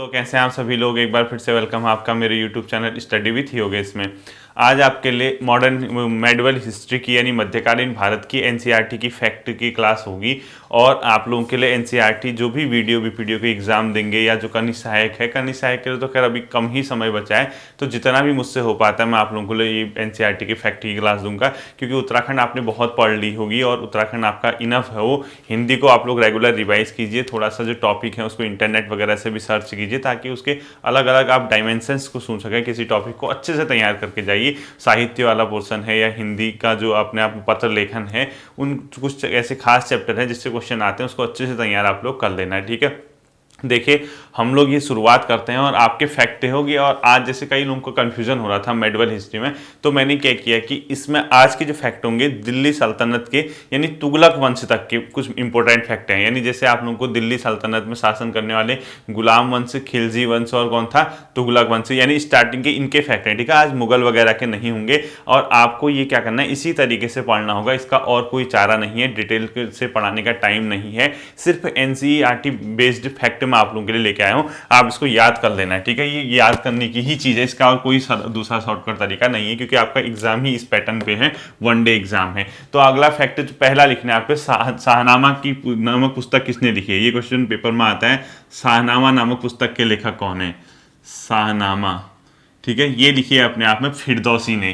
तो कैसे हैं आप सभी लोग। एक बार फिर से वेलकम है आपका मेरे YouTube channel study with Yogesh में। आज आपके लिए मॉडर्न मेडिवल हिस्ट्री की यानी मध्यकालीन भारत की एनसीईआरटी की फैक्ट की क्लास होगी। और आप लोगों के लिए एनसीईआरटी जो भी वीडियो के एग्जाम देंगे या जो करनी सहायक है, करनी सहायक के लिए तो खैर अभी कम ही समय बचा है, तो जितना भी मुझसे हो पाता है मैं आप लोगों को लिए ये एनसीईआरटी की फैक्ट की क्लास दूंगा। क्योंकि उत्तराखंड आपने बहुत पढ़ ली होगी और उत्तराखंड आपका इनफ है। वो हिंदी को आप लोग रेगुलर रिवाइज कीजिए, थोड़ा सा जो टॉपिक है उसको इंटरनेट वगैरह से भी सर्च कीजिए ताकि उसके अलग अलग आप डायमेंशंस को सुन सकें। किसी टॉपिक को अच्छे से तैयार करके जाइए। साहित्य वाला पोर्शन है या हिंदी का जो अपने आप पत्र लेखन है, उन कुछ ऐसे खास चैप्टर हैं जिससे क्वेश्चन आते हैं, उसको अच्छे से तैयार आप लोग कर लेना है। ठीक है, देखिए हम लोग ये शुरुआत करते हैं और आपके फैक्ट होगी। और आज जैसे कई लोगों को कन्फ्यूजन हो रहा था मेडिवल हिस्ट्री में, तो मैंने क्या किया कि इसमें आज के जो फैक्ट होंगे दिल्ली सल्तनत के यानी तुगलक वंश तक के कुछ इंपॉर्टेंट फैक्ट हैं। यानी जैसे आप लोगों को दिल्ली सल्तनत में शासन करने वाले गुलाम वंश, खिलजी वंश और कौन था, तुगलक वंश, यानी स्टार्टिंग के इनके फैक्ट हैं। ठीक है, आज मुगल वगैरह के नहीं होंगे। और आपको ये क्या करना है, इसी तरीके से पढ़ना होगा, इसका और कोई चारा नहीं है। डिटेल से पढ़ाने का टाइम नहीं है, सिर्फ एनसीईआरटी बेस्ड फैक्ट मैं आप लोगों के लिए लेके आया हूं। आप इसको याद कर लेना है। ठीक है, ये याद करने की ही चीज़ है, इसका और कोई दूसरा शॉर्टकट तरीका नहीं है, क्योंकि आपका एग्जाम ही इस पैटर्न पे है, वन डे एग्जाम है। तो अगला फैक्ट जो पहला लिखना है आपको, शाहनामा की नामक पुस्तक किसने लिखी है। ये क्वेश्चन पेपर में आता है। शाहनामा नामक पुस्तक के लेखक कौन है, शाहनामा। ठीक है, ये लिखिए अपने आप में फिरदौसी ने।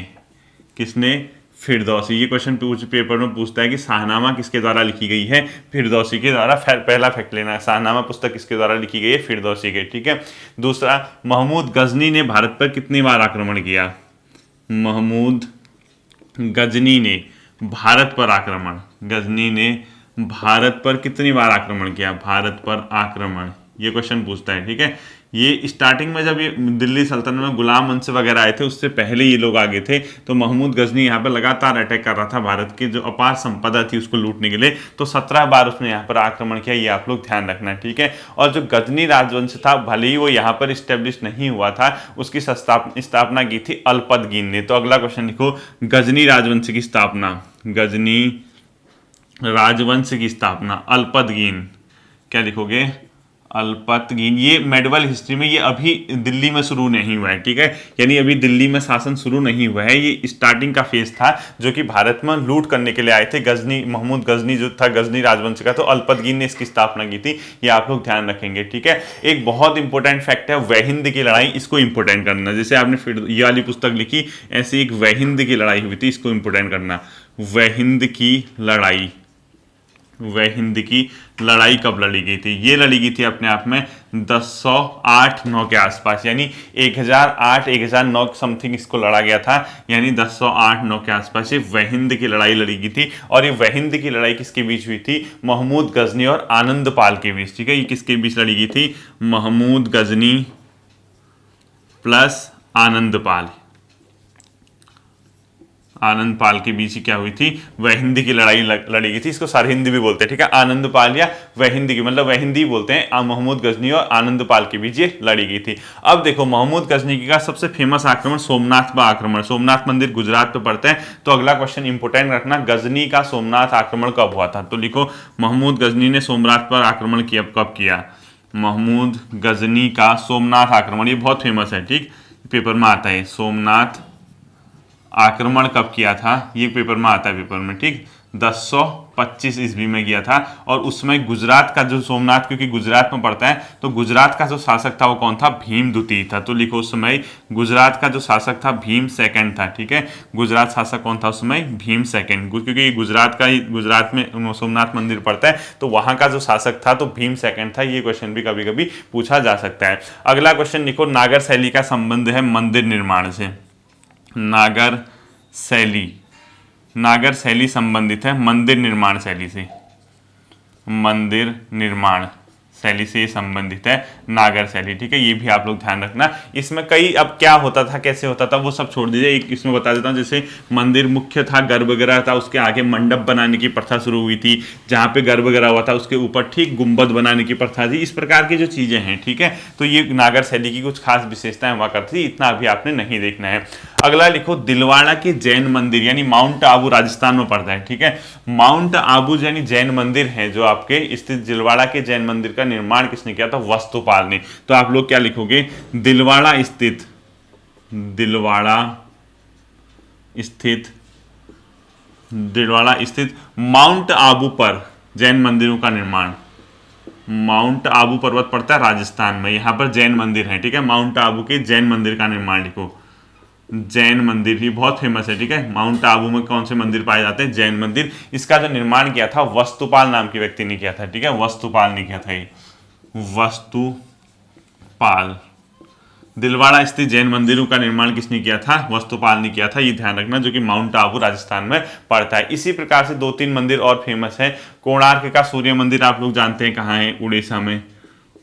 किसने, फिरदौसी। ये क्वेश्चन पेपर में पूछता है कि शाहनामा किसके द्वारा लिखी गई है, फिरदौसी के द्वारा। पहला फैक्ट लेना है, शाहनामा पुस्तक किसके द्वारा लिखी गई है, फिरदौसी के। ठीक है, दूसरा, महमूद गजनी ने भारत पर कितनी बार आक्रमण किया। महमूद गजनी ने भारत पर आक्रमण, गजनी ने भारत पर कितनी बार आक्रमण किया, भारत पर आक्रमण, ये क्वेश्चन पूछता है। ठीक है, ये स्टार्टिंग में जब ये दिल्ली सल्तनत में गुलाम वंश वगैरह आए थे, उससे पहले ये लोग आगे थे। तो महमूद गजनी यहाँ पर लगातार अटैक कर रहा था भारत की जो अपार संपदा थी उसको लूटने के लिए। तो 17 बार उसने यहाँ पर आक्रमण किया, ये आप लोग ध्यान रखना है। ठीक है, और जो गजनी राजवंश था, भले ही वो यहाँ पर स्टेब्लिश नहीं हुआ था, उसकी स्थापना की थी अल्पतगीन ने। तो अगला क्वेश्चन लिखो, गजनी राजवंश की स्थापना, गजनी राजवंश की स्थापना अल्पतगीन, क्या लिखोगे, अल्पतगीन। ये मेडिवल हिस्ट्री में ये अभी दिल्ली में शुरू नहीं हुआ है। ठीक है, यानी अभी दिल्ली में शासन शुरू नहीं हुआ है, ये स्टार्टिंग का फेज था जो कि भारत में लूट करने के लिए आए थे। गजनी, महमूद गजनी जो था गजनी राजवंश का, तो अल्पतगीन ने इसकी स्थापना की थी। ये आप लोग ध्यान रखेंगे। ठीक है, एक बहुत इंपॉर्टेंट फैक्ट है वहिंद की लड़ाई, इसको इंपॉर्टेंट करना। जैसे आपने फिर ये वाली पुस्तक लिखी, ऐसी एक वहिंद की लड़ाई हुई थी, इसको इंपॉर्टेंट करना। वहिंद की लड़ाई, वहिंद की लड़ाई कब लड़ी गई थी। ये लड़ी गई थी अपने आप में 1008-9 के आसपास, यानी 1008-1009 समथिंग इसको लड़ा गया था, यानी 1008-9 के आसपास ये वहिंद की लड़ाई लड़ी गई थी। और ये वहिंद की लड़ाई किसके बीच हुई थी, महमूद गजनी और आनंद पाल के बीच। ठीक है, ये किसके बीच लड़ी गई थी, महमूद गजनी प्लस आनंद पाल, आनंद पाल के बीच ही क्या हुई थी, वहिंद की लड़ाई लड़ी गई थी। इसको सरहिंद भी बोलते हैं। ठीक है, आनंद पाल या वहिंद की, मतलब वहिंदी बोलते हैं। महमूद गजनी और आनंद पाल के बीच ये लड़ी गई थी। अब देखो, महमूद गजनी का सबसे फेमस आक्रमण सोमनाथ पर आक्रमण, सोमनाथ मंदिर गुजरात पे पड़ते हैं। तो अगला क्वेश्चन इंपोर्टेंट रखना, गजनी का सोमनाथ आक्रमण कब हुआ था। तो लिखो, महमूद गजनी ने सोमनाथ पर आक्रमण किया, कब किया, महमूद गजनी का सोमनाथ आक्रमण, ये बहुत फेमस है। ठीक, पेपर में आता है, सोमनाथ आक्रमण कब किया था, ये पेपर में आता है, पेपर में। ठीक, 1025 ईस्वी में किया था। और उसमें गुजरात का जो सोमनाथ, क्योंकि गुजरात में पड़ता है, तो गुजरात का जो शासक था वो कौन था, भीम द्वितीय था। तो लिखो, उस समय गुजरात का जो शासक था भीम सेकंड था। ठीक है, गुजरात शासक कौन था उस समय, भीम सेकंड, क्योंकि गुजरात में सोमनाथ मंदिर पड़ता है, तो वहां का जो शासक था तो भीम सेकंड था। ये क्वेश्चन भी कभी कभी पूछा जा सकता है। अगला क्वेश्चन लिखो, नागर शैली का संबंध है मंदिर निर्माण से। नागर शैली संबंधित है मंदिर निर्माण शैली से, मंदिर निर्माण शैली से संबंधित है नागर शैली। ठीक है, ये भी आप लोग ध्यान रखना। इसमें कई, अब क्या होता था, कैसे होता था, वो सब छोड़ दीजिए, एक इसमें बता देता हूँ। जैसे मंदिर मुख्य था, गर्भगृह था, उसके आगे मंडप बनाने की प्रथा शुरू हुई थी। जहाँ पे गर्भगृह हुआ था उसके ऊपर ठीक गुंबद बनाने की प्रथा थी। इस प्रकार की जो चीज़ें हैं, ठीक है, तो ये नागर शैली की कुछ खास विशेषताएं हुआ करती थी। इतना अभी आपने नहीं देखना है। अगला लिखो दिलवाड़ा के जैन मंदिर, यानी माउंट आबू राजस्थान में पड़ता है, ठीक है। माउंट आबू यानी जैन मंदिर है जो आपके स्थित दिलवाड़ा के जैन मंदिर का निर्माण किसने किया था? वस्तुपाल ने। तो आप लोग क्या लिखोगे? दिलवाड़ा स्थित माउंट आबू पर जैन मंदिरों का निर्माण। माउंट आबू पर्वत पड़ता है राजस्थान में, यहां पर जैन मंदिर है, ठीक है। माउंट आबू के जैन मंदिर का निर्माण लिखो। जैन मंदिर भी बहुत फेमस है, ठीक है। माउंट आबू में कौन से मंदिर पाए जाते हैं? जैन मंदिर। इसका जो निर्माण किया था वस्तुपाल नाम के व्यक्ति ने किया था, ठीक है। वस्तुपाल ने किया था ये, वस्तुपाल। दिलवाड़ा स्थित जैन मंदिरों का निर्माण किसने किया था? वस्तुपाल ने किया था, ये ध्यान रखना, जो कि माउंट आबू राजस्थान में पड़ता है। इसी प्रकार से 2-3 मंदिर और फेमस है। कोणार्क का सूर्य मंदिर आप लोग जानते हैं कहाँ है? उड़ीसा में।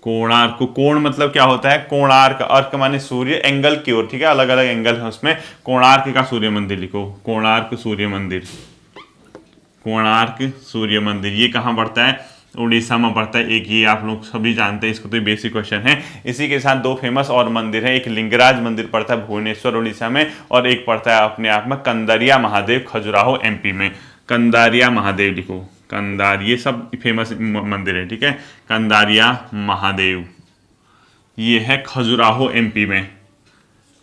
कोणार्क, कोण मतलब क्या होता है? कोणार्क, अर्क माने सूर्य, एंगल की ओर, ठीक है, अलग अलग एंगल है उसमें। कोणार्क का सूर्य मंदिर लिखो, कोणार्क सूर्य मंदिर। कोणार्क सूर्य मंदिर ये कहाँ पड़ता है? उड़ीसा में पड़ता है। एक ये आप लोग सभी जानते हैं, इसको तो बेसिक क्वेश्चन है। इसी के साथ 2 फेमस और मंदिर है, एक लिंगराज मंदिर पड़ता है भुवनेश्वर उड़ीसा में, और एक पड़ता है अपने आप में कंदारिया महादेव खजुराहो एमपी में। कंदारिया महादेव लिखो, कंदार, ये सब फेमस मंदिर है, ठीक है। कंदारिया महादेव ये है खजुराहो एमपी में।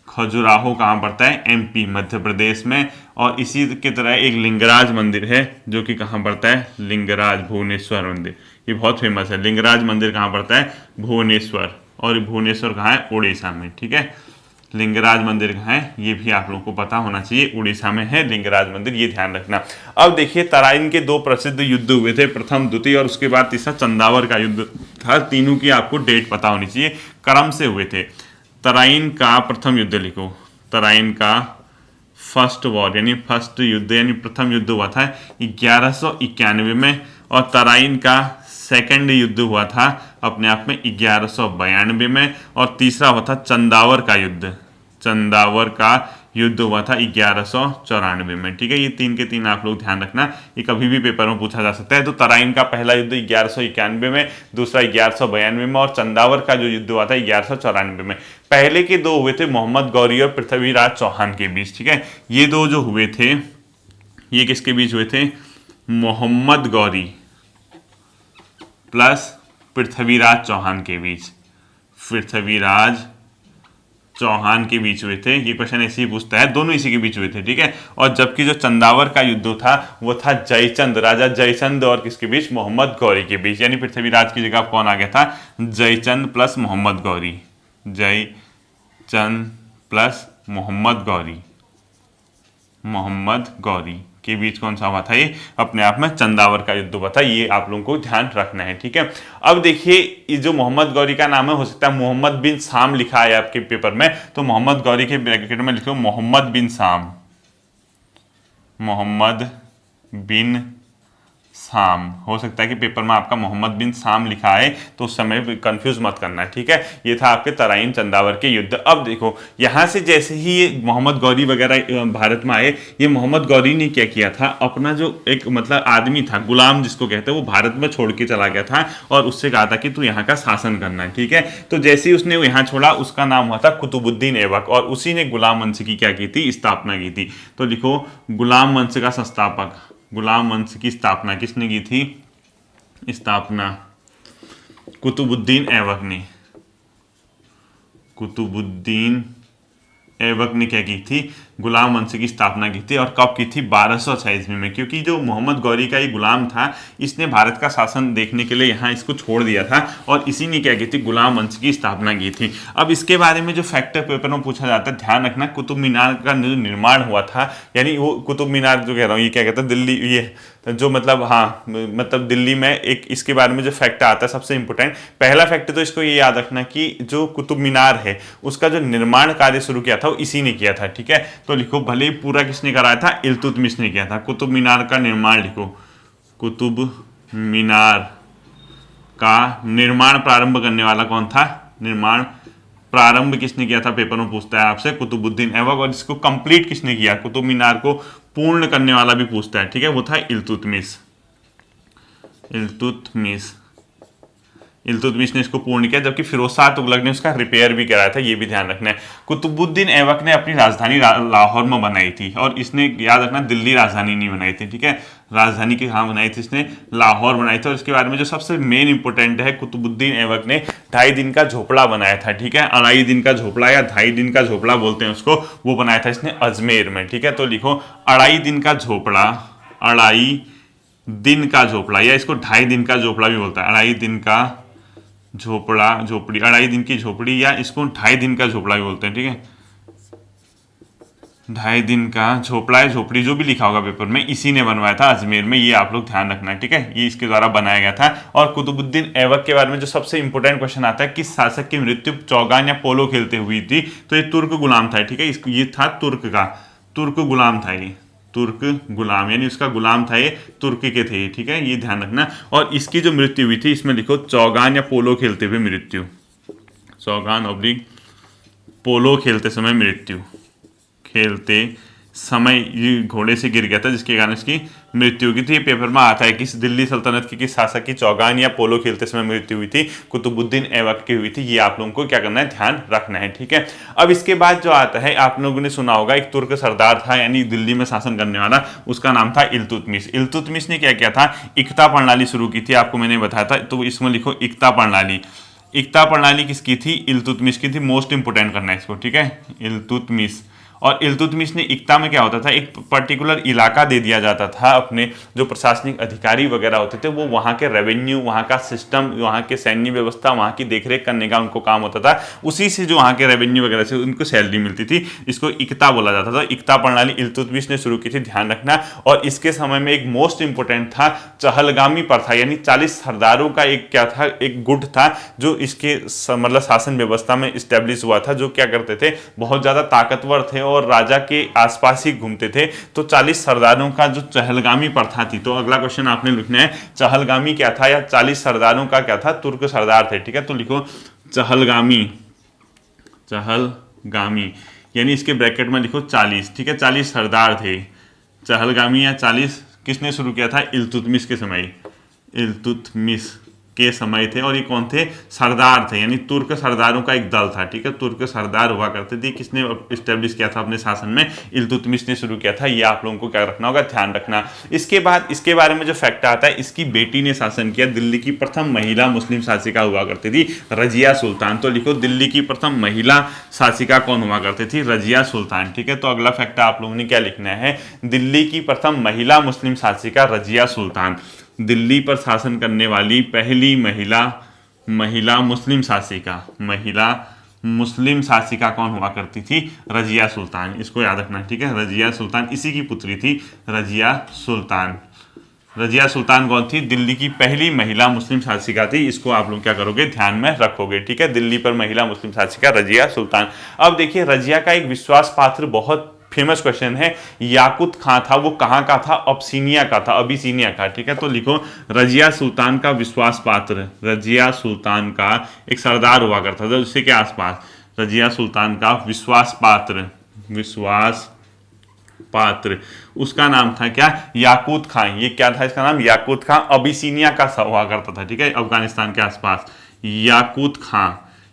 खजुराहो कहाँ पड़ता है? एमपी मध्य प्रदेश में। और इसी की तरह एक लिंगराज मंदिर है जो कि कहाँ पड़ता है? लिंगराज भुवनेश्वर मंदिर, ये बहुत फेमस है। लिंगराज मंदिर कहाँ पड़ता है? भुवनेश्वर, और भुवनेश्वर कहाँ है? उड़ीसा में, ठीक है। लिंगराज मंदिर कहाँ है? ये भी आप लोगों को पता होना चाहिए, उड़ीसा में है लिंगराज मंदिर, ये ध्यान रखना। अब देखिए तराइन के 2 प्रसिद्ध युद्ध हुए थे, प्रथम द्वितीय और उसके बाद तीसरा चंदावर का युद्ध था। तीनों की आपको डेट पता होनी चाहिए, क्रम से हुए थे। तराइन का प्रथम युद्ध लिखो, तराइन का फर्स्ट वॉर यानी फर्स्ट युद्ध यानी प्रथम युद्ध हुआ था 1191 में, और तराइन का सेकंड युद्ध हुआ था अपने आप में 1192 में, और तीसरा हुआ था चंदावर का युद्ध। चंदावर का युद्ध हुआ था 1194 में, ठीक है। ये 3 के 3 आप लोग ध्यान रखना, ये कभी भी पेपर में पूछा जा सकता है। तो तराइन का पहला युद्ध 1191 में, दूसरा 1192 में, और चंदावर का जो युद्ध हुआ था 1194 में। पहले के 2 हुए थे मोहम्मद गौरी और पृथ्वीराज चौहान के बीच, ठीक है। ये 2 जो हुए थे ये किसके बीच हुए थे? मोहम्मद गौरी प्लस पृथ्वीराज चौहान के बीच, पृथ्वीराज चौहान के बीच हुए थे। ये क्वेश्चन ऐसे ही पूछता है, दोनों इसी के बीच हुए थे, ठीक है। और जबकि जो चंदावर का युद्ध था वो था जयचंद, राजा जयचंद और किसके बीच? मोहम्मद गौरी के बीच, यानी पृथ्वीराज की जगह कौन आ गया था? जयचंद प्लस मोहम्मद गौरी, जयचंद प्लस मोहम्मद गौरी, मोहम्मद गौरी के बीच कौन सा हुआ था? ये अपने आप में चंदावर का युद्ध हुआ था। ये आप लोगों को ध्यान रखना है, ठीक है। अब देखिए ये जो मोहम्मद गौरी का नाम है, हो सकता है मोहम्मद बिन साम लिखा है आपके पेपर में, तो मोहम्मद गौरी के ब्रैकेट में लिखो मोहम्मद बिन साम, मोहम्मद बिन साम। हो सकता है कि पेपर में आपका मोहम्मद बिन साम लिखा है, तो उस समय कंफ्यूज मत करना है, ठीक है। ये था आपके तराइन चंदावर के युद्ध। अब देखो यहाँ से जैसे ही ये मोहम्मद गौरी वगैरह भारत में आए, ये मोहम्मद गौरी ने क्या किया था? अपना जो एक मतलब आदमी था, गुलाम जिसको कहते हैं, वो भारत में छोड़ के चला गया था और उससे कहा था कि तू यहाँ का शासन करना है, ठीक है। तो जैसे ही उसने यहाँ छोड़ा, उसका नाम हुआ था कुतुबुद्दीन ऐबक, और उसी ने गुलाम वंश की क्या की थी? स्थापना की थी। तो लिखो गुलाम वंश का संस्थापक, गुलाम वंश की स्थापना किसने की थी? स्थापना कुतुबुद्दीन ऐबक ने, कुतुबुद्दीन ऐबक ने क्या की थी? गुलाम वंश की स्थापना की थी। और कब की थी? 1206 ईस्वी में, क्योंकि जो मोहम्मद गौरी का ये गुलाम था, इसने भारत का शासन देखने के लिए यहाँ इसको छोड़ दिया था, और इसी ने क्या की थी? गुलाम वंश की स्थापना की थी। अब इसके बारे में जो फैक्टर पेपर में पूछा जाता है, ध्यान रखना, कुतुब मीनार का जो निर्माण हुआ था, यानी वो कुतुब मीनार जो कह रहा हूँ, ये क्या कहता है? दिल्ली, ये जो मतलब हाँ मतलब दिल्ली में एक इसके बारे में जो फैक्ट आता है सबसे इंपॉर्टेंट, पहला फैक्ट तो इसको ये याद रखना कि जो कुतुब मीनार है उसका जो निर्माण कार्य शुरू किया था वो इसी ने किया था, ठीक है। तो लिखो, भले ही पूरा किसने कराया था? इल्तुतमिश ने किया था। कुतुब मीनार का निर्माण लिखो, कुतुब मीनार का निर्माण प्रारंभ करने वाला कौन था? निर्माण प्रारंभ किसने किया था? पेपर में पूछता है आपसे, कुतुबुद्दीन ऐबक। और इसको कंप्लीट किसने किया? कुतुब मीनार को पूर्ण करने वाला भी पूछता है, ठीक है, वो था इल्तुतमिश, इल्तुतमिश। इल्तुतमिश ने इसको पूर्ण किया, जबकि फिरोज शाह तुगलक ने उसका रिपेयर भी कराया था, ये भी ध्यान रखना है। कुतुबुद्दीन ऐबक ने अपनी राजधानी लाहौर में बनाई थी, और इसने याद रखना दिल्ली राजधानी नहीं बनाई थी, ठीक है, राजधानी की कहाँ बनाई थी इसने, लाहौर बनाई थी। और इसके बारे में जो सबसे मेन इंपॉर्टेंट है, कुतुबुद्दीन ऐबक ने 2.5 दिन का झोपड़ा बनाया था, ठीक है, 2.5 दिन का झोपड़ा या 2.5 दिन का झोपड़ा बोलते हैं उसको, वो बनाया था इसने अजमेर में, ठीक है। तो लिखो 2.5 दिन का झोपड़ा, 2.5 दिन का झोपड़ा, या इसको 2.5 दिन का झोपड़ा भी बोलता है, 2.5 दिन का झोपड़ा, झोपड़ी, 2.5 दिन की झोपड़ी, या इसको 2.5 दिन का झोपड़ा भी बोलते हैं, ठीक है, 2.5 दिन का झोपड़ा या झोपड़ी जो भी लिखा होगा पेपर में, इसी ने बनवाया था अजमेर में, ये आप लोग ध्यान रखना है, ठीक है, ये इसके द्वारा बनाया गया था। और कुतुबुद्दीन ऐबक के बारे में जो सबसे इंपॉर्टेंट क्वेश्चन आता है, किस शासक की मृत्यु चौगान या पोलो खेलते हुई थी, तो ये तुर्क गुलाम था, ठीक है, ये था तुर्क का, तुर्क गुलाम था ये, तुर्क गुलाम, यानी उसका गुलाम था ये, तुर्क के थे, ठीक है, ये ध्यान रखना। और इसकी जो मृत्यु हुई थी, इसमें लिखो चौगान या पोलो खेलते हुए मृत्यु, चौगान ऑब्लिक पोलो खेलते समय मृत्यु, खेलते समय ये घोड़े से गिर गया था जिसके कारण इसकी मृत्यु हुई थी। पेपर में आता है कि दिल्ली सल्तनत की किस शासक की चौगान या पोलो खेलते समय मृत्यु हुई थी, कुतुबुद्दीन ऐबक की हुई थी, ये आप लोगों को क्या करना है, ध्यान रखना है, ठीक है। अब इसके बाद जो आता है, आप लोगों ने सुना होगा एक तुर्क सरदार था, यानी दिल्ली में शासन करने वाला, उसका नाम था इल्तुतमिश। इल्तुतमिश ने क्या किया था, इक्ता प्रणाली शुरू की थी, आपको मैंने बताया था, तो इसमें लिखो इक्ता प्रणाली। इक्ता प्रणाली किसकी थी, इल्तुतमिश की थी, मोस्ट इंपोर्टेंट करना है इसको, ठीक है, इल्तुतमिश। और इल्तुतमिश ने इक्ता में क्या होता था, एक पर्टिकुलर इलाका दे दिया जाता था, अपने जो प्रशासनिक अधिकारी वगैरह होते थे वो वहाँ के रेवेन्यू, वहाँ का सिस्टम, वहाँ के सैन्य व्यवस्था, वहाँ की देखरेख करने का उनको काम होता था, उसी से जो वहाँ के रेवेन्यू वगैरह से उनको सैलरी मिलती थी, इसको इक्ता बोला जाता था। इक्ता प्रणाली इल्तुतमिश ने शुरू की थी, ध्यान रखना। और इसके समय में एक मोस्ट इंपोर्टेंट था चहलगामी प्रथा, यानी 40 सरदारों का एक क्या था, एक गुट था जो इसके मतलब शासन व्यवस्था में स्टैब्लिश हुआ था, जो क्या करते थे, बहुत ज़्यादा ताकतवर थे और राजा के आसपास ही घूमते थे। तो 40 सरदारों का जो चहलगामी प्रथा थी, तो अगला क्वेश्चन आपने लिखना है चहलगामी क्या था, या 40 सरदारों का क्या था, तुर्क सरदार थे, ठीक है। तो लिखो चहलगामी, चहलगामी, यानी इसके ब्रैकेट में लिखो 40, ठीक है, 40 सरदार थे चहलगामी, या 40 किसने शुरू किया था, इल्तुतमिश के समय, इल्तुतमिश के समय थे। और ये कौन थे, सरदार थे, यानी तुर्क सरदारों का एक दल था, ठीक है, तुर्क सरदार हुआ करते थे। किसने स्टेब्लिश किया था अपने शासन में, इल्तुतमिश ने शुरू किया था, ये आप लोगों को क्या रखना होगा, ध्यान रखना। इसके बाद इसके बारे में जो फैक्ट आता है, इसकी बेटी ने शासन किया, दिल्ली की प्रथम महिला मुस्लिम शासिका हुआ करती थी रजिया सुल्तान। तो लिखो दिल्ली की प्रथम महिला शासिका कौन हुआ करती थी, रजिया सुल्तान, ठीक है। तो अगला फैक्ट आप लोगों ने क्या लिखना है, दिल्ली की प्रथम महिला मुस्लिम शासिका रजिया सुल्तान, दिल्ली पर शासन करने वाली पहली महिला मुस्लिम शासिका, महिला मुस्लिम शासिका कौन हुआ करती थी, रजिया सुल्तान, इसको याद रखना, ठीक है, रजिया सुल्तान, इसी की पुत्री थी रजिया सुल्तान। रजिया सुल्तान कौन थी, दिल्ली की पहली महिला मुस्लिम शासिका थी, इसको आप लोग क्या करोगे, ध्यान में रखोगे, ठीक है, दिल्ली पर महिला मुस्लिम शासिका रजिया सुल्तान। अब देखिए रजिया का एक विश्वास पात्र बहुत फेमस क्वेश्चन है, याकूत खां था, वो कहाँ का था, अबसीनिया का था, अबिसीनिया का, ठीक है। तो लिखो रजिया सुल्तान का विश्वास पात्र, रजिया सुल्तान का एक सरदार हुआ करता था उससे के आसपास, रजिया सुल्तान का विश्वास पात्र, विश्वास पात्र, उसका नाम था क्या, याकूत खां। ये क्या था इसका नाम, याकूत खां, अबिसीनिया का हुआ करता था, ठीक है, अफगानिस्तान के आसपास। याकूत खां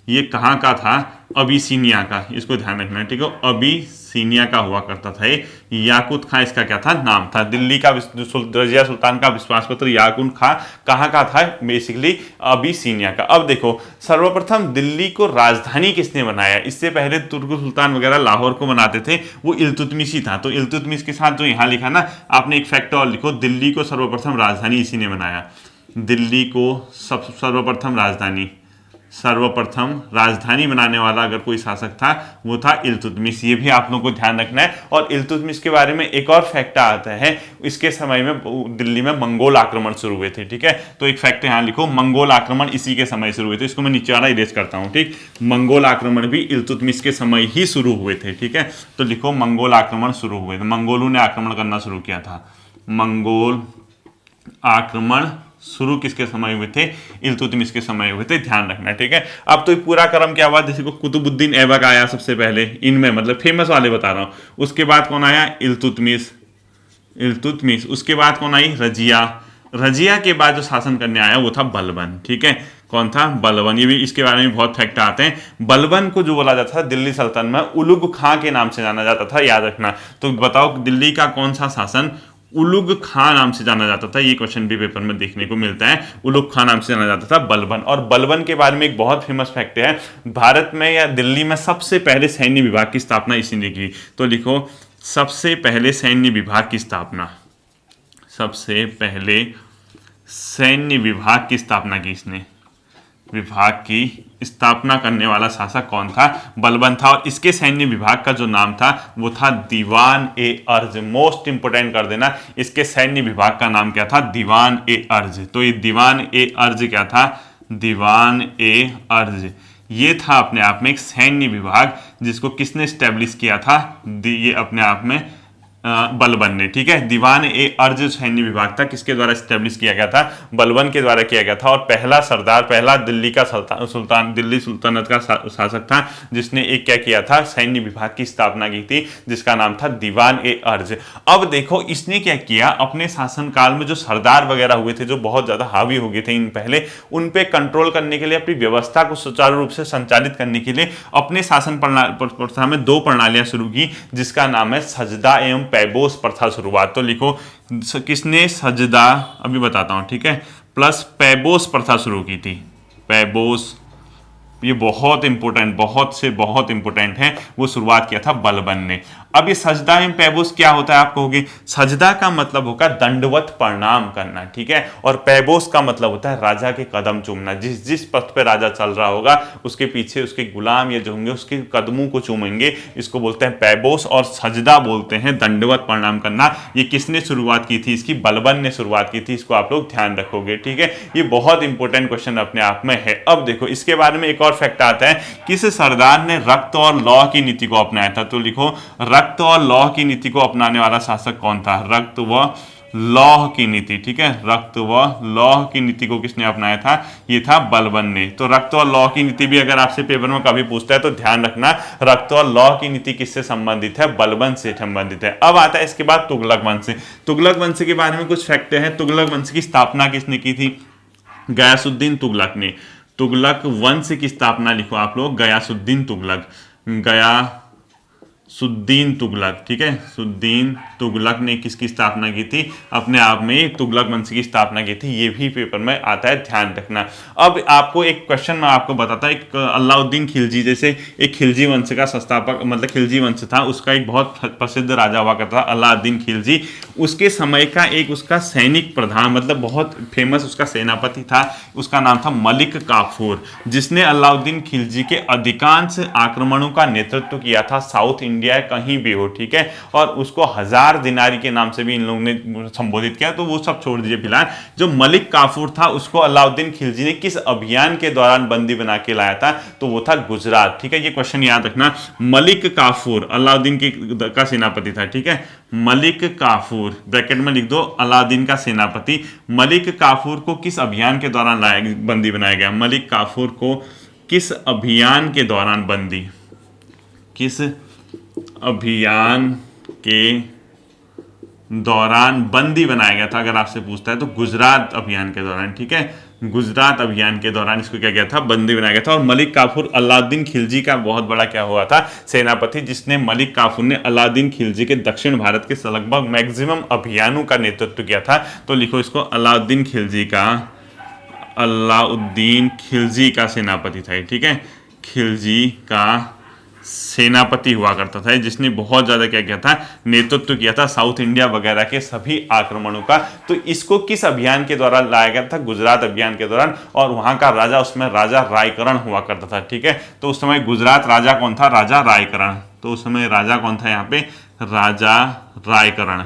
ये कहाँ का था, अबिसीनिया का, इसको ध्यान रखना है, ठीक है, अबिसीनिया का हुआ करता था ये। याकूत खां इसका क्या था, नाम था। दिल्ली का रजिया सुल्तान का विश्वास पत्र याकूत खां कहाँ का था, बेसिकली अबिसीनिया का। अब देखो सर्वप्रथम दिल्ली को राजधानी किसने बनाया, इससे पहले तुर्क सुल्तान वगैरह लाहौर को बनाते थे, वो इल्तुतमिश ही था। तो इल्तुतमिश के साथ जो यहाँ लिखा ना आपने, एक फैक्ट और लिखो, दिल्ली को सर्वप्रथम राजधानी इसी ने बनाया, दिल्ली को सर्वप्रथम राजधानी बनाने वाला अगर कोई शासक था वो था इल्तुतमिश, ये भी आप लोगों को ध्यान रखना है। और इल्तुतमिश के बारे में एक और फैक्ट आता है, इसके समय में दिल्ली में मंगोल आक्रमण शुरू हुए थे, ठीक है। तो एक फैक्ट यहाँ लिखो, मंगोल आक्रमण इसी के समय शुरू हुए थे, इसको मैं नीचे वाला इरेज करता हूँ, ठीक, मंगोल आक्रमण भी इल्तुतमिश के समय ही शुरू हुए थे, ठीक है। तो लिखो मंगोल आक्रमण शुरू हुए थे, मंगोलों ने आक्रमण करना शुरू किया था, मंगोल आक्रमण शुरू किसके समय हुए थे, इल्तुतमिश के समय हुए थे, ध्यान रखना, ठीक है। अब तो पूरा क्रम क्या हुआ, जैसे को कुतुबुद्दीन ऐबक आया सबसे पहले, इनमें मतलब फेमस वाले बता रहा हूं, उसके बाद कौन आया, इल्तुतमिश, उसके बाद कौन आई, रजिया के बाद जो शासन करने आया वो था बलबन, ठीक है। कौन था? बलबन। ये भी इसके बारे में बहुत फैक्ट आते हैं। बलबन को जो बोला जाता था दिल्ली सल्तनत में उलुग खां के नाम से जाना जाता था, याद रखना। तो बताओ दिल्ली का कौन सा शासन उलुग खां नाम से जाना जाता था? ये क्वेश्चन भी पेपर में देखने को मिलता है। उलुग खां नाम से जाना जाता था बलबन। और बलबन के बारे में एक बहुत फेमस फैक्ट है, भारत में या दिल्ली में सबसे पहले सैन्य विभाग की स्थापना इसी ने की। तो लिखो, सबसे पहले सैन्य विभाग की स्थापना, सबसे पहले सैन्य विभाग की स्थापना की इसने। विभाग की स्थापना करने वाला शासक कौन था? बलबन था। और इसके सैन्य विभाग का जो नाम था वो था दीवान ए अर्ज। मोस्ट इंपोर्टेंट कर देना, इसके सैन्य विभाग का नाम क्या था? दीवान ए अर्ज। तो ये दीवान ए अर्ज क्या था? दीवान ए अर्ज। ये था अपने आप में एक सैन्य विभाग जिसको किसने स्टैब्लिश किया था? ये अपने आप में बलबन ने। ठीक है, दीवान ए अर्ज सैन्य विभाग था, किसके द्वारा स्टैब्लिश किया गया था? बलबन के द्वारा किया गया था। और पहला सरदार, पहला दिल्ली का सुल्तान, दिल्ली सुल्तानत का शासक था जिसने एक क्या किया था? सैन्य विभाग की स्थापना की थी, जिसका नाम था दीवान ए अर्ज। अब देखो इसने क्या किया, अपने शासनकाल में जो सरदार वगैरह हुए थे, जो बहुत ज्यादा हावी हो गए थे इन पहले, उन पे कंट्रोल करने के लिए, अपनी व्यवस्था को सुचारू रूप से संचालित करने के लिए अपने शासन प्रथा में 2 प्रणालियां शुरू की, जिसका नाम है सजदा एवं पैबोस प्रथा शुरुआत। तो लिखो किसने? सजदा, अभी बताता हूं, ठीक है, प्लस पैबोस प्रथा शुरू की थी। पैबोस, ये बहुत इंपॉर्टेंट, बहुत से बहुत इंपॉर्टेंट है, वो शुरुआत किया था बलबन ने। अब ये सजदा एवं पैबोस क्या होता है? आप कहोगे सजदा का मतलब होगा दंडवत प्रणाम करना, ठीक है, और पैबोस का मतलब होता है राजा के कदम चूमना। जिस जिस पथ पे राजा चल रहा होगा उसके पीछे उसके गुलाम या जो होंगे उसके कदमों को चूमेंगे, इसको बोलते हैं पैबोस। और सजदा बोलते हैं दंडवत प्रणाम करना। ये किसने शुरुआत की थी? इसकी बलबन ने शुरुआत की थी। इसको आप लोग ध्यान रखोगे, ठीक है। ये बहुत इंपॉर्टेंट क्वेश्चन अपने आप में है। अब देखो इसके बारे में एक और फैक्ट आता है, किस सरदार ने रक्त और लौह की नीति को अपनाया था? तो लिखो रक्त और लौह की नीति को अपनाने वाला शासक कौन था? रक्त व लौह की नीति, ठीक है, रक्त व लौह की नीति को किसने अपनाया था? ये था बलबन ने। तो रक्त और लौह की नीति भी अगर आपसे पेपर में कभी पूछता है तो ध्यान रखना, रक्त और लौह की नीति किससे संबंधित है? बलबन से संबंधित है। अब आता है इसके बाद तुगलक वंश। तुगलक वंश के बारे में कुछ फैक्ट है। तुगलक वंश की स्थापना किसने की थी? गयासुद्दीन तुगलक ने। तुगलक वंश की स्थापना लिखो आप लोग, गयासुद्दीन तुगलक, गयासुद्दीन तुगलक, ठीक है, सुद्दीन तुगलक ने किसकी स्थापना की थी? अपने आप में तुगलक वंश की स्थापना की थी। ये भी पेपर में आता है, ध्यान रखना। अब आपको एक क्वेश्चन मैं आपको बताता हूं, एक अलाउद्दीन खिलजी, जैसे एक खिलजी वंश का संस्थापक, मतलब खिलजी वंश था, उसका एक बहुत प्रसिद्ध राजा हुआ करता था अलाउद्दीन खिलजी। उसके समय का एक उसका सैनिक प्रधान, मतलब बहुत फेमस उसका सेनापति था, उसका नाम था मलिक काफूर, जिसने अलाउद्दीन खिलजी के अधिकांश आक्रमणों का नेतृत्व किया था, साउथ इंडिया कहीं भी हो, ठीक है। और उसको 1000 दिनारी के नाम से भी इन लोगों ने संबोधित किया। तो वो सब छोड़ दीजिए फिलहाल। जो मलिक काफूर था उसको अलाउद्दीन खिलजी ने किस अभियान के दौरान बंदी बना के लाया था? तो वो था गुजरात, ठीक है। ये क्वेश्चन याद रखना। मलिक काफूर अलाउद्दीन का सेनापति था, ठीक है। मलिक काफूर, ब्रैकेट में लिख दो, अलाउद्दीन का सेनापति। मलिक काफूर को किस अभियान के दौरान बंदी बनाया गया? मलिक काफूर को किस अभियान के दौरान बंदी, किस अभियान के दौरान बंदी बनाया गया था? अगर आपसे पूछता है तो गुजरात अभियान के दौरान, ठीक है, गुजरात अभियान के दौरान इसको क्या गया था? बंदी बनाया गया था। और मलिक काफूर अलाउद्दीन खिलजी का बहुत बड़ा क्या हुआ था? सेनापति, जिसने मलिक काफूर ने अलाउद्दीन खिलजी के दक्षिण भारत के लगभग मैक्सिमम अभियानों का नेतृत्व किया था। तो लिखो इसको, अलाउद्दीन खिलजी का, अलाउद्दीन खिलजी का सेनापति था, ठीक है, खिलजी का सेनापति हुआ करता था, जिसने बहुत ज्यादा क्या किया था? नेतृत्व किया था साउथ इंडिया वगैरह के सभी आक्रमणों का। तो इसको किस अभियान के दौरान लाया गया था? गुजरात अभियान के दौरान। और वहां का राजा, उसमें राजा रायकरण हुआ करता था, ठीक है। तो उस समय गुजरात राजा कौन था? राजा रायकरण। तो उस समय राजा कौन था यहाँ पे? राजा रायकरण।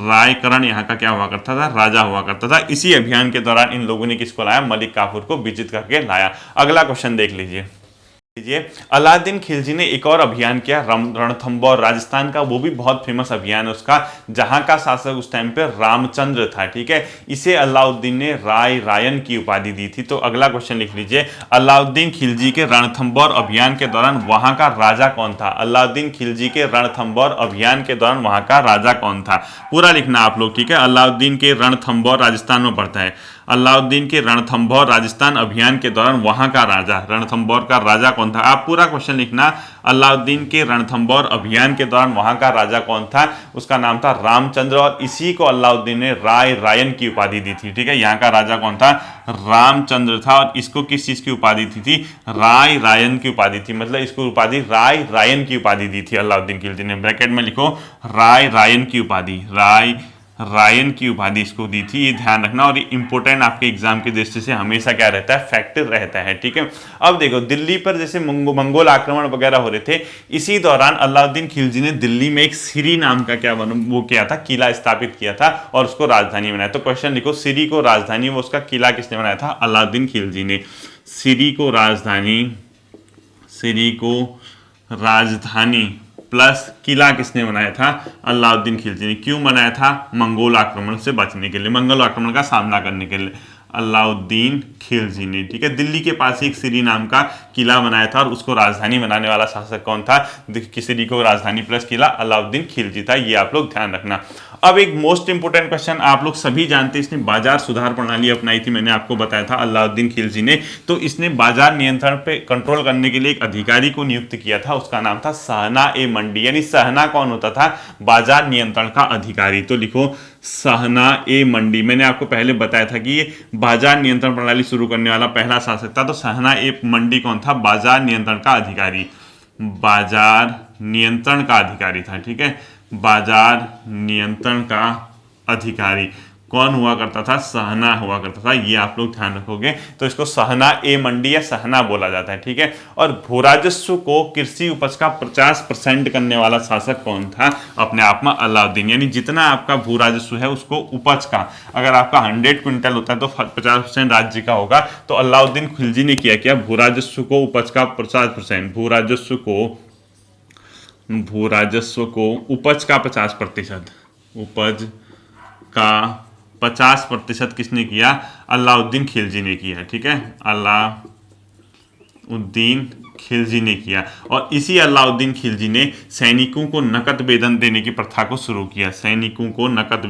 रायकरण यहाँ का क्या हुआ करता था? राजा हुआ करता था। इसी अभियान के दौरान इन लोगों ने किसको लाया? मलिक काफूर को विजित करके लाया। अगला क्वेश्चन देख लीजिए। अलाउद्दीन खिलजी ने एक और अभियान किया, रणथंबोर, राजस्थान का, वो भी बहुत फेमस अभियान है उसका, जहां का शासक उस टाइम पे रामचंद्र था, ठीक है। इसे अलाउद्दीन ने रायन की उपाधि दी थी। तो अगला क्वेश्चन लिख लीजिए, अलाउद्दीन खिलजी के रणथंबोर अभियान के दौरान वहां का राजा कौन था? अलाउद्दीन खिलजी के रणथंबोर अभियान के दौरान वहां का राजा कौन था? पूरा लिखना आप लोग, ठीक है। अलाउद्दीन के रणथंबोर राजस्थान में पड़ता है। अलाउद्दीन के रणथंभौर राजस्थान अभियान के दौरान वहां का राजा, रणथंभौर का राजा कौन था? आप पूरा क्वेश्चन लिखना। अलाउद्दीन के रणथंभौर अभियान के दौरान वहां का राजा कौन था? उसका नाम था रामचंद्र, और इसी को अलाउद्दीन ने रायन की उपाधि दी थी। ठीक है, यहाँ का राजा कौन था? रामचंद्र था, और इसको किस चीज की उपाधि दी थी? रायन की उपाधि थी, मतलब इसको उपाधि रायन की उपाधि दी थी अलाउद्दीन खिलजी ने। ब्रैकेट में लिखो रायन की उपाधि, रायन की उपाधि इसको दी थी, ये ध्यान रखना। और ये इंपॉर्टेंट आपके एग्जाम की दृष्टि से हमेशा क्या रहता है? फैक्टर रहता है। ठीक है, अब देखो दिल्ली पर जैसे मंगोल आक्रमण वगैरह हो रहे थे, इसी दौरान अलाउद्दीन खिलजी ने दिल्ली में एक सिरी नाम का वो किया था, किला स्थापित किया था और उसको राजधानी बनाया। तो क्वेश्चन लिखो, सिरी को राजधानी, वो उसका किला किसने बनाया था? अलाउद्दीन खिलजी ने। सिरी को राजधानी प्लस किला किसने बनाया था? अलाउद्दीन खिलजी ने। क्यों बनाया था? मंगोल आक्रमण से बचने के लिए, मंगोल आक्रमण का सामना करने के लिए अलाउद्दीन खिलजी ने। ठीक है, दिल्ली के पास एक सिरी नाम का किला बनाया था और उसको राजधानी बनाने वाला शासक कौन था? सिरी को राजधानी प्लस किला, अलाउद्दीन खिलजी था। ये आप लोग ध्यान रखना। अब एक मोस्ट इंपोर्टेंट क्वेश्चन, आप लोग सभी जानते हैं, इसने बाजार सुधार प्रणाली अपनाई थी, मैंने आपको बताया था अलाउद्दीन खिलजी ने। तो इसने बाजार नियंत्रण पे कंट्रोल करने के लिए एक अधिकारी को नियुक्त किया था, उसका नाम था सहना ए मंडी। यानी सहना कौन होता था? बाजार नियंत्रण का अधिकारी। तो लिखो सहना ए मंडी। मैंने आपको पहले बताया था कि ये बाजार नियंत्रण प्रणाली शुरू करने वाला पहला शासक था। तो सहना ए मंडी कौन था? बाजार नियंत्रण का अधिकारी, बाजार नियंत्रण का अधिकारी था। ठीक है, बाजार नियंत्रण का अधिकारी कौन हुआ करता था? सहना हुआ करता था। ये आप लोग ध्यान रखोगे। तो इसको सहना ए मंडी या सहना बोला जाता है। ठीक है, और भूराजस्व को कृषि उपज का 50% करने वाला शासक कौन था? अपने आप में अलाउद्दीन। यानी जितना आपका भूराजस्व है उसको उपज का, अगर आपका 100 क्विंटल होता है तो 50% राज्य का होगा। तो अलाउद्दीन खिलजी ने किया भूराजस्व को उपज का 50%, भूराजस्व को उपज का 50%, उपज का 50% किसने किया? अलाउद्दीन खिलजी ने किया। ठीक है, अलाउद्दीन खिलजी ने किया। और इसी अलाउद्दीन खिलजी ने सैनिकों को नकद वेतन देने की प्रथा को शुरू किया। सैनिकों को नकद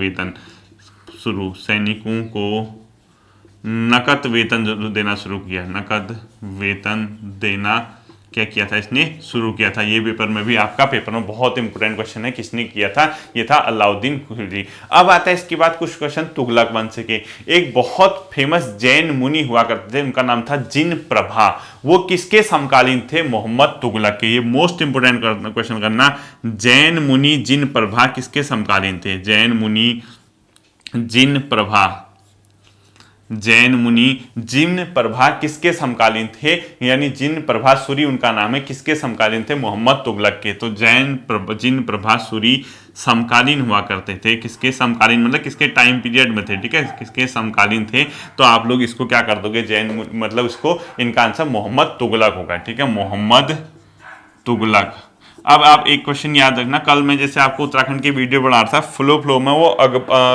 वेतन देना शुरू किया। नकद वेतन देना क्या किया था? इसने शुरू किया था। ये पेपर में भी, आपका पेपर में बहुत इंपोर्टेंट क्वेश्चन है, किसने किया था? ये था अलाउद्दीन खिलजी। अब आता है इसके बाद कुछ क्वेश्चन तुगलक वंश के। एक बहुत फेमस जैन मुनि हुआ करते थे, उनका नाम था जिन प्रभा। वो किसके समकालीन थे? मोहम्मद तुगलक के। ये मोस्ट इंपोर्टेंट क्वेश्चन करना, जैन मुनि जिन प्रभा किसके समकालीन थे? जैन मुनि जिन प्रभा किसके समकालीन थे? यानी जिन प्रभा सूरी उनका नाम है, किसके समकालीन थे? मोहम्मद तुगलक के। तो जिन प्रभा सूरी समकालीन हुआ करते थे। किसके समकालीन मतलब किसके टाइम पीरियड में थे? ठीक है, किसके समकालीन थे? तो आप लोग इसको क्या कर दोगे? जैन मतलब इसको, इनका आंसर मोहम्मद तुगलक होगा। ठीक है, मोहम्मद तुगलक। अब आप एक क्वेश्चन याद रखना, कल मैं जैसे आपको उत्तराखंड की वीडियो बना रहा था, फ्लो में वो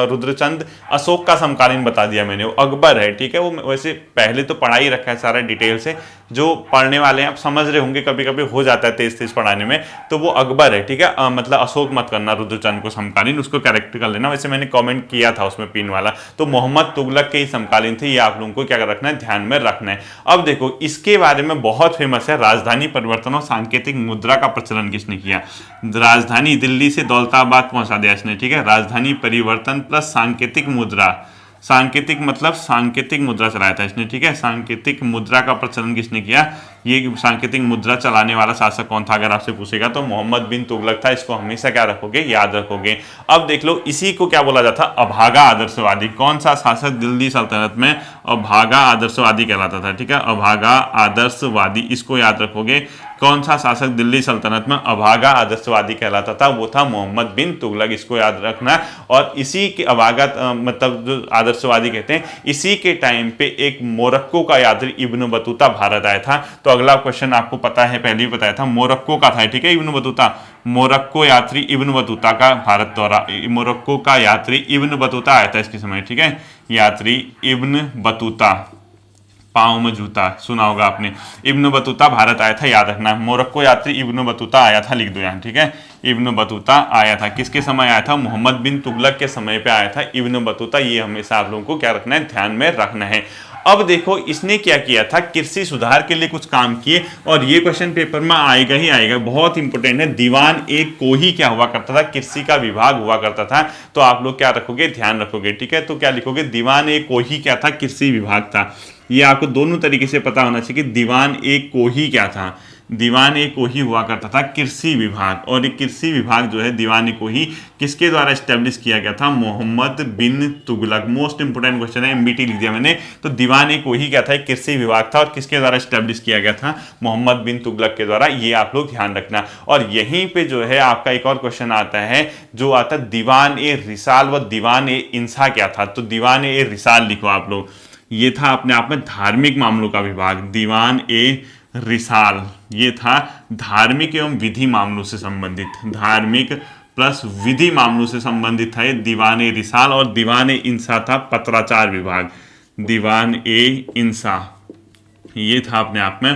रुद्रचंद अशोक का समकालीन बता दिया मैंने, वो अकबर है। ठीक है, वो वैसे पहले तो पढ़ा ही रखा है सारा डिटेल से, जो पढ़ने वाले हैं आप समझ रहे होंगे, कभी कभी हो जाता है तेज पढ़ाने में। तो वो अकबर है। ठीक है, मतलब अशोक मत करना, रुद्रचंद को समकालीन, उसको कैरेक्टर कर लेना। वैसे मैंने कॉमेंट किया था उसमें पिन वाला। तो मोहम्मद तुगलक के ही समकालीन थे। ये आप लोगों को क्या रखना है? ध्यान में रखना है। अब देखो इसके बारे में बहुत फेमस है, राजधानी परिवर्तन और सांकेतिक मुद्रा का प्रचलन किसने किया? राजधानी दिल्ली से दौलताबाद पहुंचा दिया इसने। ठीक है, राजधानी परिवर्तन प्लस सांकेतिक मुद्रा, सांकेतिक मतलब सांकेतिक मुद्रा चलाया था इसने। ठीक है, सांकेतिक मुद्रा का प्रचलन किसने किया? ये सांकेतिक मुद्रा चलाने वाला शासक कौन था अगर आपसे पूछेगा तो मोहम्मद बिन तुगलक था। इसको हमेशा क्या रखोगे? याद रखोगे। अब देख लो, इसी को क्या बोला जाता? अभागा आदर्शवादी। कौन सा शासक दिल्ली सल्तनत में अभागा आदर्शवादी कहलाता था? ठीक है, अभागा आदर्शवादी, इसको याद रखोगे। कौन सा शासक दिल्ली सल्तनत में अभागा आदर्शवादी कहलाता था? वो था मोहम्मद बिन तुगलक। इसको याद रखना। और इसी के अभागा मतलब जो आदर्शवादी कहते हैं, इसी के टाइम पे एक मोरक्को का यात्री इब्न बतूता भारत आया था। तो अगला क्वेश्चन आपको पता है, पहले ही बताया था, मोरक्को का था। ठीक है, इब्न बतूता, मोरक्को यात्री इब्न बतूता का भारत दौरा, मोरक्को का यात्री इब्न बतूता आया था इसके समय। ठीक है, यात्री इब्न बतूता पाँव में जूता, सुना होगा आपने। इब्न बतूता भारत आया था, याद रखना। मोरक्को यात्री इब्न बतूता आया था, लिख दो यहाँ, ठीक है। इब्न बतूता आया था, किसके समय आया था? मोहम्मद बिन तुगलक के समय पे आया था इब्न बतूता। ये हमेशा आप लोगों को क्या रखना है, ध्यान में रखना है। अब देखो इसने क्या किया था, कृषि सुधार के लिए कुछ काम किए, और ये क्वेश्चन पेपर में आएगा ही आएगा, बहुत इंपॉर्टेंट है। दीवान एक को ही क्या हुआ करता था, कृषि का विभाग हुआ करता था। तो आप लोग क्या रखोगे, ध्यान रखोगे, ठीक है। तो क्या लिखोगे, दीवान एक को ही क्या था, कृषि विभाग था। ये आपको दोनों तरीके से पता होना चाहिए कि दीवान एक को ही क्या था, दीवान एक को ही हुआ करता था कृषि विभाग। और ये कृषि विभाग जो है दीवान एक को ही किसके द्वारा स्टैब्लिश किया गया था, मोहम्मद बिन तुगलक। मोस्ट इंपोर्टेंट क्वेश्चन है, एमबीटी लिख दिया मैंने। तो दीवान एक को ही क्या था, एक कृषि विभाग था, और किसके द्वारा स्टैब्लिश किया गया था, मोहम्मद बिन तुगलक के द्वारा। ये आप लोग ध्यान रखना। और यहीं पे जो है आपका एक और क्वेश्चन आता है, जो आता है दीवान ए रिसाल व दीवान ए इंसा क्या था। तो दीवान ए रिसाल लिखो आप लोग, ये था अपने आप में धार्मिक मामलों का विभाग। दीवान ए रिसाल ये था धार्मिक एवं विधि मामलों से संबंधित, धार्मिक प्लस विधि मामलों से संबंधित था ये दीवान ए रिसाल। और दीवान ए इंसा था पत्राचार विभाग। दीवान ए इंसा ये था अपने आप में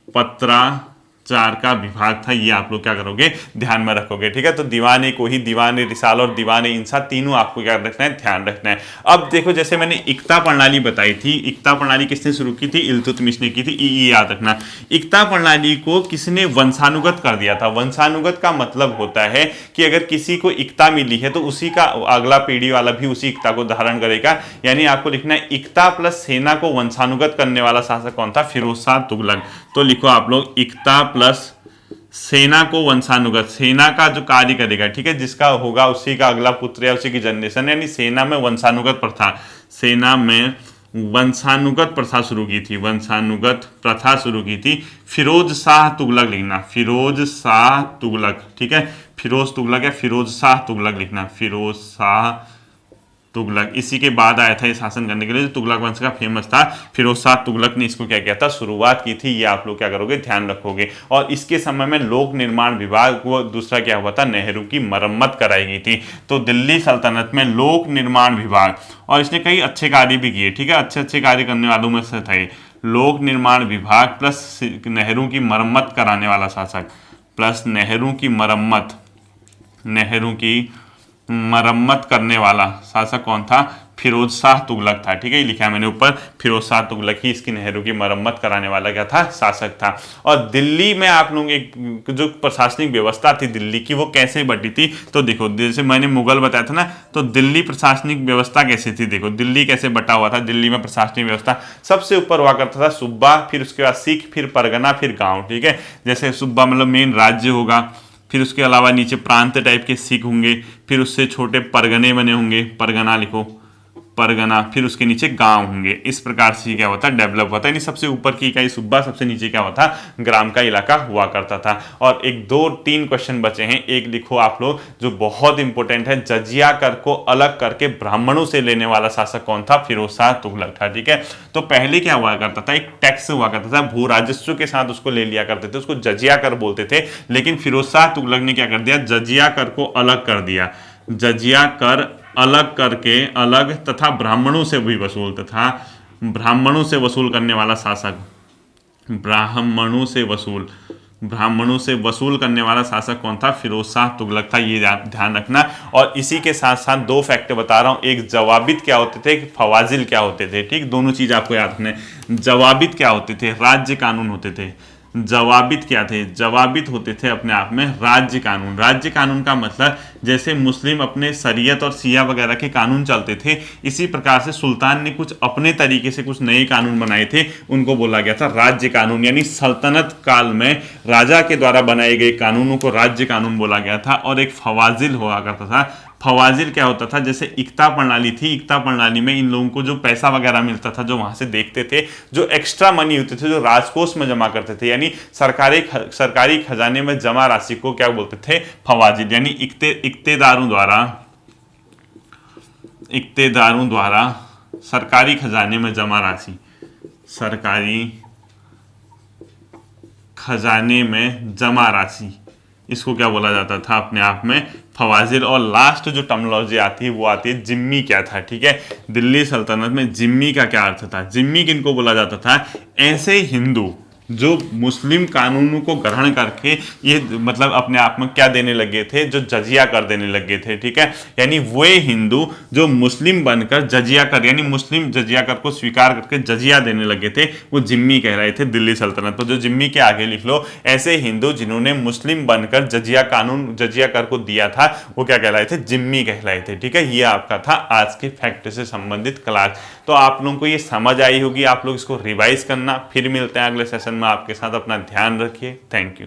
पत्राचार का विभाग था। ये आप लोग क्या करोगे, ध्यान में रखोगे, ठीक है। तो दीवाने को ही, दीवाने रिसाल और दीवाने इंसा, तीनों आपको क्या रखना है, ध्यान रखना है। अब देखो जैसे मैंने इक्ता प्रणाली बताई थी, इक्ता प्रणाली किसने शुरू की थी, इल्तुतमिश ने की थी। याद रखना, इक्ता प्रणाली को किसने वंशानुगत कर दिया था। वंशानुगत का मतलब होता है कि अगर किसी को इक्ता मिली है तो उसी का अगला पीढ़ी वाला भी उसी इक्ता को धारण करेगा। यानी आपको लिखना है इक्ता प्लस सेना को वंशानुगत करने वाला शासक कौन था, फिरोज शाह तुगलक। तो लिखो आप लोग इक्ता प्लस सेना को वंशानुगत, सेना का जो कार्य करेगा, ठीक है, जिसका होगा उसी का अगला पुत्र या उसी की जनरेशन। यानी सेना में वंशानुगत प्रथा, सेना में वंशानुगत प्रथा शुरू की थी, वंशानुगत प्रथा शुरू की थी फिरोज शाह तुगलक लिखना, फिरोज शाह तुगलक, ठीक है। फिरोज तुगलक या फिरोज शाह तुगलक लिखना, फिरोज शाह तुगलक। इसी के बाद आया था ये शासन करने के लिए, जो तुगलक वंश का फेमस था फिरोज शाह तुगलक ने इसको क्या किया था, शुरुआत की थी। ये आप लोग क्या करोगे, ध्यान रखोगे। और इसके समय में लोक निर्माण विभाग को दूसरा क्या हुआ था, नेहरू की मरम्मत कराई गई थी। तो दिल्ली सल्तनत में लोक निर्माण विभाग, और इसने कई अच्छे कार्य भी किए, ठीक है, अच्छे अच्छे कार्य करने वालों में से थे। लोक निर्माण विभाग प्लस नेहरू की मरम्मत कराने वाला शासक, प्लस नेहरू की मरम्मत, नेहरू की मरम्मत करने वाला शासक कौन था, फिरोज शाह तुगलक था, ठीक है। लिखा है मैंने ऊपर, फिरोज शाह तुगलक ही इसकी नेहरू की मरम्मत कराने वाला क्या था, शासक था। और दिल्ली में आप लोग एक जो प्रशासनिक व्यवस्था थी दिल्ली की, वो कैसे बटी थी, तो देखो जैसे मैंने मुगल बताया था ना, तो दिल्ली प्रशासनिक व्यवस्था कैसे थी, देखो दिल्ली कैसे बटा हुआ था। दिल्ली में प्रशासनिक व्यवस्था सबसे ऊपर हुआ करता था सूबा, फिर उसके बाद सिख, फिर परगना, फिर गाँव, ठीक है। जैसे सूबा मतलब मेन राज्य होगा, फिर उसके अलावा नीचे प्रांत टाइप के सिख होंगे, फिर उससे छोटे परगने बने होंगे, परगना लिखो, परगना, फिर उसके नीचे गांव होंगे। इस प्रकार से क्या होता है, डेवलप होता है। यानी सबसे ऊपर की इकाई सूबा, सबसे नीचे क्या होता, ग्राम का इलाका हुआ करता था। और एक दो तीन क्वेश्चन बचे हैं, एक लिखो आप लोग जो बहुत इंपॉर्टेंट है, जजिया कर को अलग करके ब्राह्मणों से लेने वाला शासक कौन था, फिरोज शाह तुगलक था, ठीक है। तो पहले क्या हुआ करता था, एक टैक्स हुआ करता था, भू राजस्व के साथ उसको ले लिया करते थे, उसको जजिया कर बोलते थे। लेकिन फिरोज शाह तुगलक ने क्या कर दिया, जजिया कर को अलग कर दिया, जजिया कर अलग करके, अलग तथा ब्राह्मणों से भी वसूल, तथा ब्राह्मणों से वसूल करने वाला शासक, ब्राह्मणों से वसूल, ब्राह्मणों से वसूल करने वाला शासक कौन था, फिरोज शाह तुगलक था। ये ध्यान रखना। और इसी के साथ साथ दो फैक्ट बता रहा हूं, एक जवाबित क्या होते थे, एक फवाजिल क्या होते थे, ठीक, दोनों चीज आपको याद रखना है। जवाबित क्या होते थे, राज्य कानून होते थे। जवाबित क्या थे, जवाबित होते थे अपने आप में राज्य कानून। राज्य कानून का मतलब जैसे मुस्लिम अपने शरीयत और शिया वगैरह के कानून चलते थे, इसी प्रकार से सुल्तान ने कुछ अपने तरीके से कुछ नए कानून बनाए थे, उनको बोला गया था राज्य कानून। यानी सल्तनत काल में राजा के द्वारा बनाए गए कानूनों को राज्य कानून बोला गया था। और एक फवाजिल हुआ करता था। फवाजिल क्या होता था, जैसे इक्ता प्रणाली थी, इक्ता प्रणाली में इन लोगों को जो पैसा वगैरह मिलता था, जो वहां से देखते थे, जो एक्स्ट्रा मनी होते थे, जो राजकोष में जमा करते थे, यानी सरकारी खजाने में जमा राशि को क्या बोलते थे, फवाजिल। यानी इक्तेदारों द्वारा सरकारी खजाने में जमा राशि, सरकारी खजाने में जमा राशि, इसको क्या बोला जाता था अपने आप में, फवाजिल। और लास्ट जो टर्मिनोलॉजी आती है वो आती है जिम्मी क्या था, ठीक है। दिल्ली सल्तनत में जिम्मी का क्या अर्थ था? जिम्मी किनको बोला जाता था? ऐसे हिंदू जो मुस्लिम कानूनों को ग्रहण करके ये मतलब अपने आप में क्या देने लगे थे, जो जजिया कर देने लगे थे, ठीक है। यानी वे हिंदू जो मुस्लिम बनकर जजिया कर यानी मुस्लिम जजिया कर को स्वीकार करके जजिया देने लगे थे, वो जिम्मी कह थे दिल्ली सल्तनत। तो जो जिम्मी के आगे लिख लो, ऐसे हिंदू जिन्होंने मुस्लिम बनकर जजिया कानून जजिया कर को दिया था, वो क्या कहलाए थे? जिम्मी कहलाए थे, ठीक है। ये आपका था आज के फैक्ट से संबंधित क्लास। तो आप लोगों को ये समझ आई होगी, आप लोग इसको रिवाइज करना। फिर मिलते हैं अगले सेशन में आपके साथ। अपना ध्यान रखिए। Thank you.